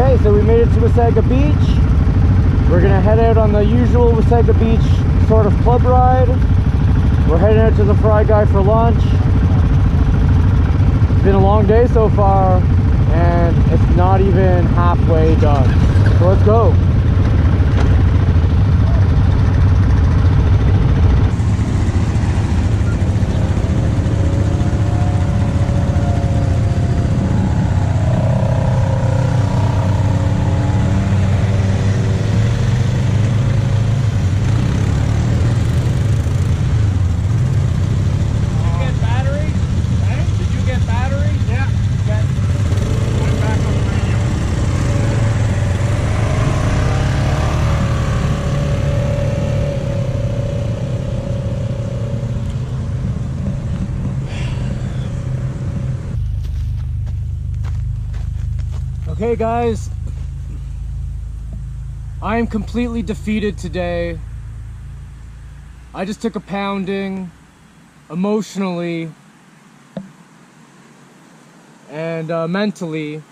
Okay, so we made it to Wasaga Beach. We're gonna head out on the usual Wasaga Beach sort of club ride. We're heading out to the Fry Guy for lunch. It's been a long day so far, and it's not even halfway done. So let's go. Okay guys, I am completely defeated today. I just took a pounding emotionally and mentally.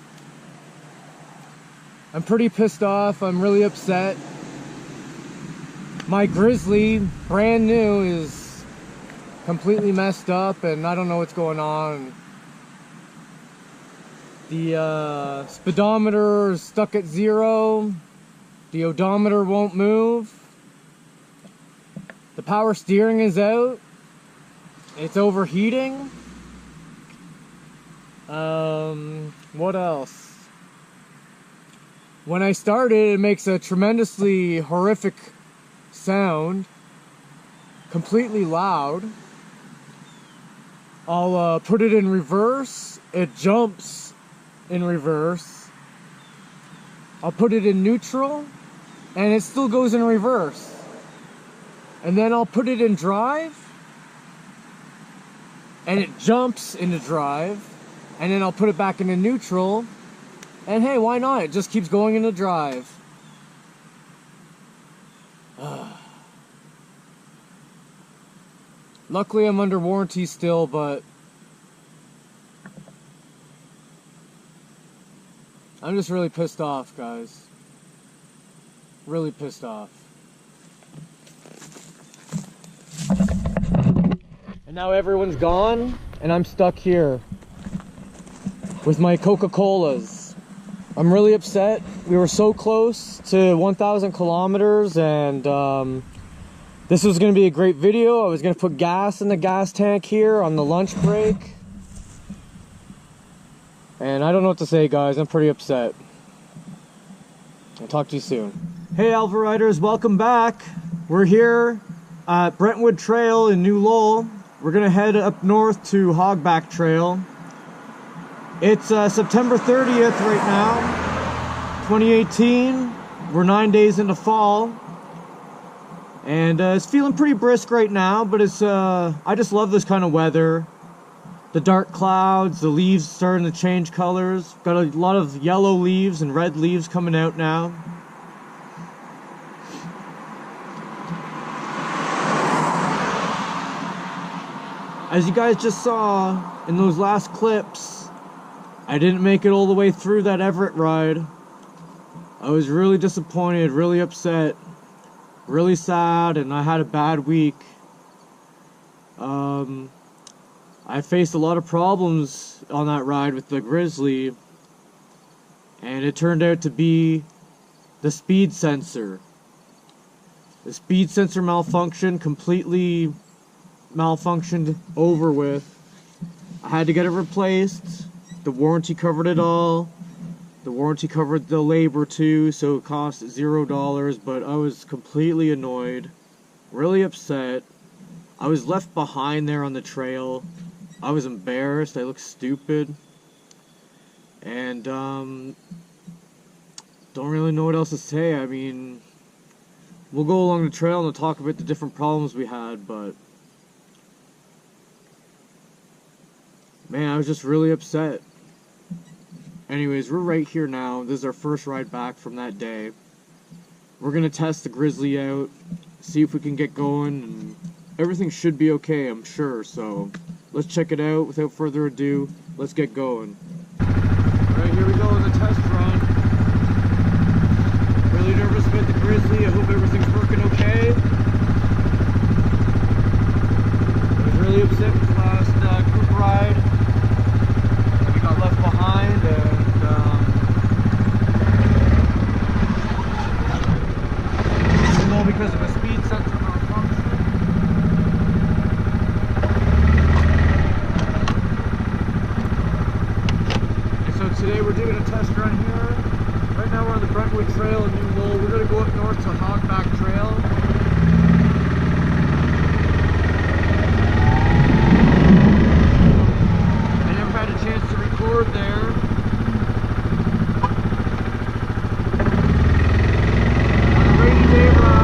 I'm pretty pissed off. I'm really upset. My Grizzly, brand new, is completely messed up and I don't know what's going on. The speedometer is stuck at 0. The odometer won't move. The power steering is out. It's overheating. What else? When I start it, it makes a tremendously horrific sound. Completely loud. I'll put it in reverse. It jumps in reverse. I'll put it in neutral and it still goes in reverse. And then I'll put it in drive and it jumps into drive, and then I'll put it back into neutral and hey, why not? It just keeps going into drive. Luckily I'm under warranty still, but I'm just really pissed off, guys. Really pissed off. And now everyone's gone, and I'm stuck here with my Coca-Colas. I'm really upset. We were so close to 1,000 kilometers, and this was going to be a great video. I was going to put gas in the gas tank here on the lunch break. And I don't know what to say, guys. I'm pretty upset. I'll talk to you soon. Hey, Alpha Riders, welcome back. We're here at Brentwood Trail in New Lowell. We're gonna head up north to Hogback Trail. It's September 30th right now, 2018. We're 9 days into fall. And it's feeling pretty brisk right now, but it's I just love this kind of weather. The dark clouds, the leaves starting to change colors. Got a lot of yellow leaves and red leaves coming out now. As you guys just saw in those last clips, I didn't make it all the way through that Everett ride. I was really disappointed, really upset, really sad, and I had a bad week. I faced a lot of problems on that ride with the Grizzly, and it turned out to be the speed sensor. The speed sensor malfunctioned, completely malfunctioned, over with. I had to get it replaced. The warranty covered it all. The warranty covered the labor too, so it cost $0, but I was completely annoyed, really upset. I was left behind there on the trail. I was embarrassed, I looked stupid, and don't really know what else to say. I mean, we'll go along the trail and we'll talk about the different problems we had, but man, I was just really upset. Anyways, we're right here now. This is our first ride back from that day. We're gonna test the Grizzly out, see if we can get going, and everything should be okay, I'm sure, so let's check it out. Without further ado, let's get going. Alright, here we go on the test run. Hardwood Trail in New Lowell. We're going to go up north to Hogback Trail. I never had a chance to record there. On a rainy day ride.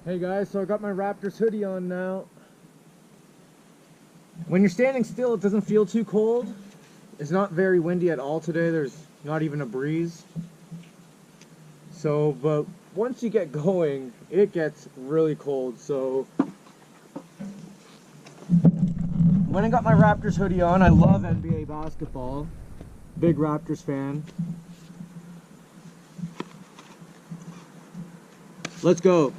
Hey guys, so I got my Raptors hoodie on now. When you're standing still, it doesn't feel too cold. It's not very windy at all today. There's not even a breeze. So, but once you get going, it gets really cold. So, when I got my Raptors hoodie on, I love NBA basketball. Big Raptors fan. Let's go.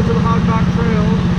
to the Hogback Trail.